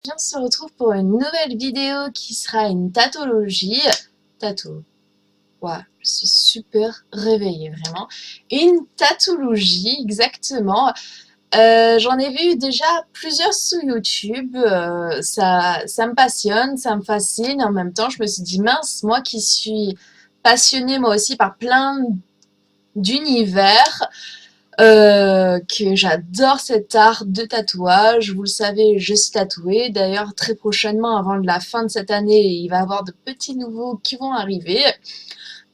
On se retrouve pour une nouvelle vidéo qui sera une tatologie. Tato. Ouais, je suis super réveillée, vraiment. Une tatologie, exactement. J'en ai vu déjà plusieurs sur YouTube. Ça me passionne, ça me fascine. En même temps, je me suis dit, mince, moi qui suis passionnée moi aussi par plein d'univers, que j'adore cet art de tatouage. Vous le savez, je suis tatouée. D'ailleurs, très prochainement, avant la fin de cette année, il va y avoir de petits nouveaux qui vont arriver.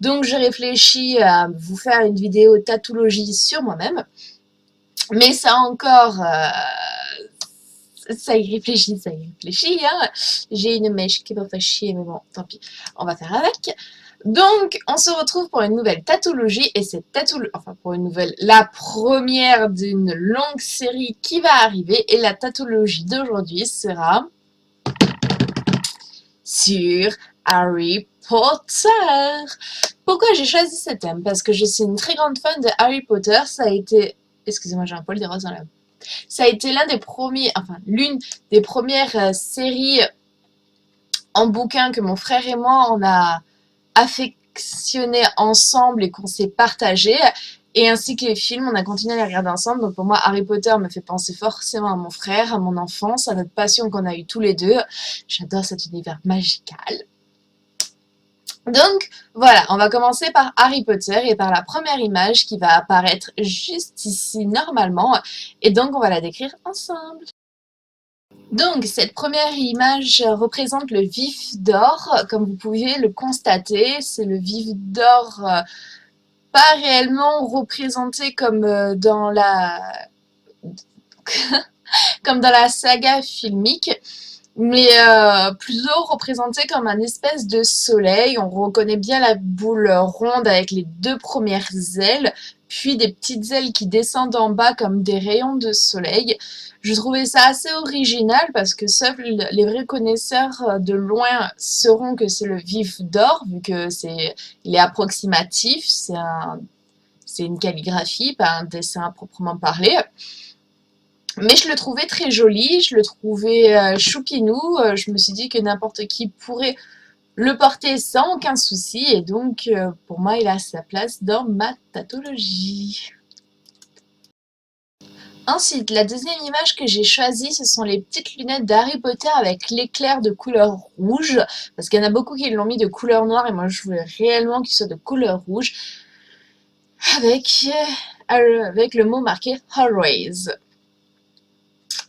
Donc, je réfléchis à vous faire une vidéo tatologie sur moi-même. Mais ça encore, ça y réfléchit, hein. J'ai une mèche qui me fait chier, mais bon, tant pis, on va faire avec. Donc, on se retrouve pour une nouvelle tatologie, et cette tatologie, enfin pour une nouvelle, la première d'une longue série qui va arriver, et la tatologie d'aujourd'hui sera sur Harry Potter. Pourquoi j'ai choisi ce thème? Parce que je suis une très grande fan de Harry Potter. Ça a été... Excusez-moi, j'ai un poil de rose dans la... Ça a été l'une des premières séries en bouquin que mon frère et moi, on a affectionné ensemble et qu'on s'est partagé. Et ainsi que les films, on a continué à les regarder ensemble. Donc pour moi, Harry Potter me fait penser forcément à mon frère, à mon enfance, à notre passion qu'on a eue tous les deux. J'adore cet univers magical. Donc voilà, on va commencer par Harry Potter et par la première image qui va apparaître juste ici normalement. Et donc on va la décrire ensemble. Donc cette première image représente le vif d'or, comme vous pouvez le constater. C'est le vif d'or pas réellement représenté comme dans la comme dans la saga filmique, mais plutôt représenté comme un espèce de soleil. On reconnaît bien la boule ronde avec les deux premières ailes, puis des petites ailes qui descendent en bas comme des rayons de soleil. Je trouvais ça assez original parce que seuls les vrais connaisseurs de loin sauront que c'est le vif d'or, vu que il est approximatif, c'est une calligraphie, pas un dessin à proprement parler. Mais je le trouvais très joli, je le trouvais choupinou, je me suis dit que n'importe qui pourrait le porter sans aucun souci, et donc pour moi il a sa place dans ma tatologie. Ensuite, la deuxième image que j'ai choisie, ce sont les petites lunettes d'Harry Potter avec l'éclair de couleur rouge, parce qu'il y en a beaucoup qui l'ont mis de couleur noire, et moi je voulais réellement qu'il soit de couleur rouge, avec le mot marqué Always.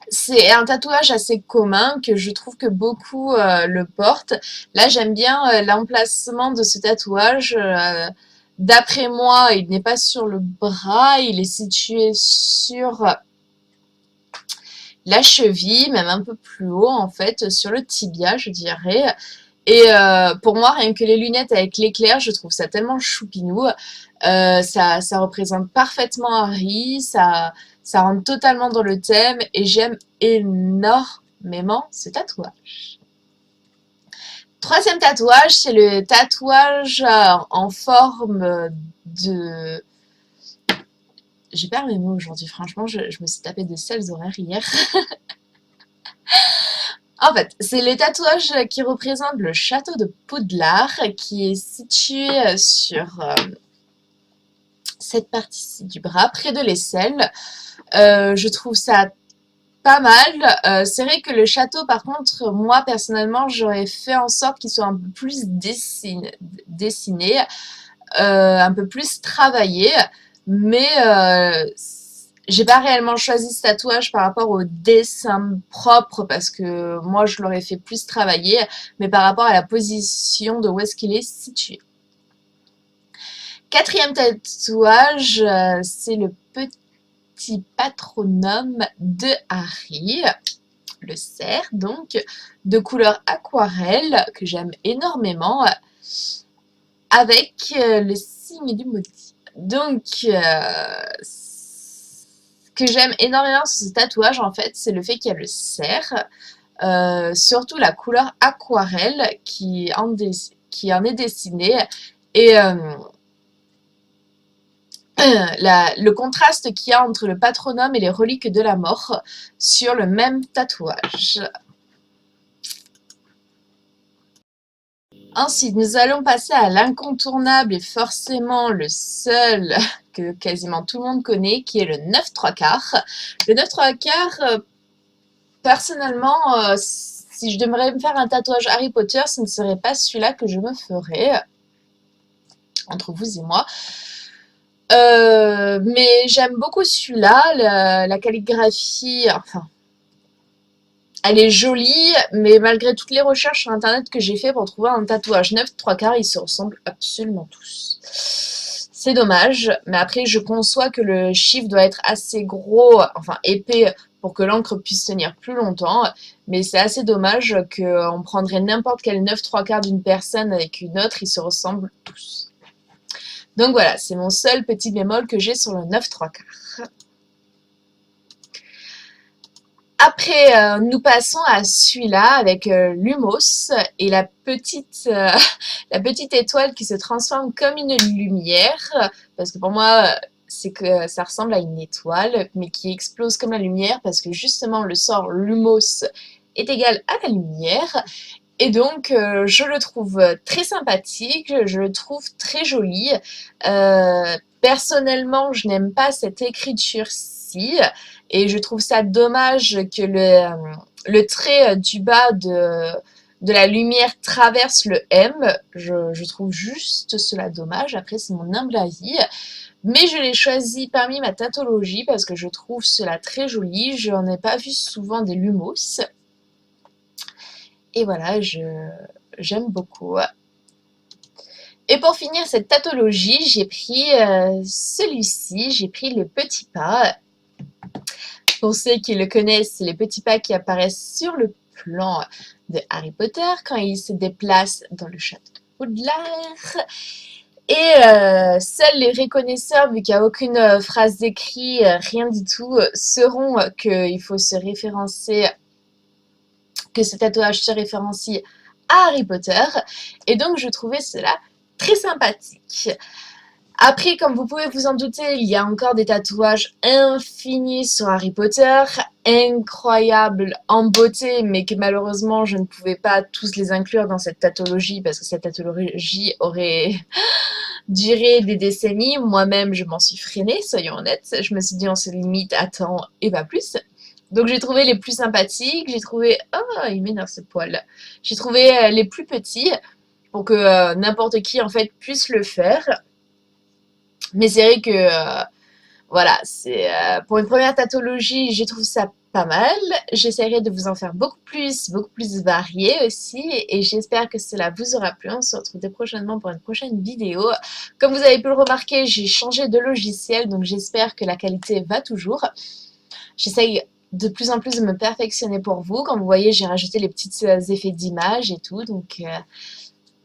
C'est un tatouage assez commun que je trouve que beaucoup le portent. Là, j'aime bien l'emplacement de ce tatouage. D'après moi, il n'est pas sur le bras, il est situé sur la cheville, même un peu plus haut en fait, sur le tibia, je dirais. Et pour moi, rien que les lunettes avec l'éclair, je trouve ça tellement choupinou. Ça représente parfaitement Harry, ça rentre totalement dans le thème et j'aime énormément ce tatouage. Troisième tatouage, c'est le tatouage en forme de... J'ai perdu mes mots aujourd'hui, franchement, je me suis tapé de sales horaires hier. En fait, c'est les tatouages qui représentent le château de Poudlard qui est situé sur cette partie-ci du bras, près de l'aisselle. Je trouve ça pas mal. C'est vrai que le château, par contre, moi personnellement, j'aurais fait en sorte qu'il soit un peu plus dessiné, un peu plus travaillé, mais j'ai pas réellement choisi ce tatouage par rapport au dessin propre parce que moi je l'aurais fait plus travailler, mais par rapport à la position de où est-ce qu'il est situé. Quatrième tatouage, c'est le petit patronum de Harry, le cerf, donc, de couleur aquarelle, que j'aime énormément, avec le signe du maudit. Donc, ce que j'aime énormément sur ce tatouage, en fait, c'est le fait qu'il y a le cerf, surtout la couleur aquarelle qui en est dessinée, et le contraste qu'il y a entre le patronum et les reliques de la mort sur le même tatouage. Ensuite, nous allons passer à l'incontournable et forcément le seul que quasiment tout le monde connaît, qui est le 9/3. Le 9/3, personnellement, si je devrais me faire un tatouage Harry Potter, ce ne serait pas celui-là que je me ferais, entre vous et moi. Mais j'aime beaucoup celui-là, la calligraphie, enfin, elle est jolie, mais malgré toutes les recherches sur internet que j'ai fait pour trouver un tatouage 9/3, ils se ressemblent absolument tous. C'est dommage, mais après je conçois que le chiffre doit être assez gros, enfin épais, pour que l'encre puisse tenir plus longtemps, mais c'est assez dommage qu'on prendrait n'importe quel 9/3 d'une personne avec une autre, ils se ressemblent tous. Donc voilà, c'est mon seul petit bémol que j'ai sur le 9/3. Après, nous passons à celui-là avec Lumos et la petite étoile qui se transforme comme une lumière. Parce que pour moi, c'est que ça ressemble à une étoile, mais qui explose comme la lumière parce que justement le sort Lumos est égal à la lumière. Et donc, je le trouve très sympathique, je le trouve très joli. Personnellement, je n'aime pas cette écriture-ci, et je trouve ça dommage que le trait du bas de la lumière traverse le M. Je trouve juste cela dommage, après c'est mon humble avis. Mais je l'ai choisi parmi ma tautologie parce que je trouve cela très joli. Je n'en ai pas vu souvent des lumos. Et voilà, j'aime beaucoup. Et pour finir cette tautologie, j'ai pris celui-ci, j'ai pris le petit pas. Pour ceux qui le connaissent, c'est les petits pas qui apparaissent sur le plan de Harry Potter quand il se déplace dans le château de Poudlard. Et seuls les reconnaisseurs, vu qu'il n'y a aucune phrase d'écrit, rien du tout, sauront qu'il faut se référencer, que ce tatouage se référencie à Harry Potter. Et donc, je trouvais cela très sympathique. Après, comme vous pouvez vous en douter, il y a encore des tatouages infinis sur Harry Potter, incroyables en beauté, mais que malheureusement, je ne pouvais pas tous les inclure dans cette tautologie, parce que cette tautologie aurait duré des décennies. Moi-même, je m'en suis freinée, soyons honnêtes. Je me suis dit, on se limite à temps et pas plus. Donc j'ai trouvé les plus sympathiques, j'ai trouvé... Oh, il m'énerve ce poil. J'ai trouvé les plus petits, pour que n'importe qui, en fait, puisse le faire. Mais c'est vrai que, voilà, pour une première tautologie, je trouve ça pas mal. J'essaierai de vous en faire beaucoup plus varié aussi. Et j'espère que cela vous aura plu. On se retrouve très prochainement pour une prochaine vidéo. Comme vous avez pu le remarquer, j'ai changé de logiciel, donc j'espère que la qualité va toujours. J'essaye de plus en plus de me perfectionner pour vous. Comme vous voyez, j'ai rajouté les petits effets d'image et tout. Donc,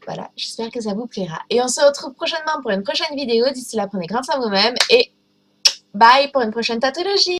voilà, j'espère que ça vous plaira. Et on se retrouve prochainement pour une prochaine vidéo. D'ici là, prenez grand soin de vous-même et bye pour une prochaine tautologie.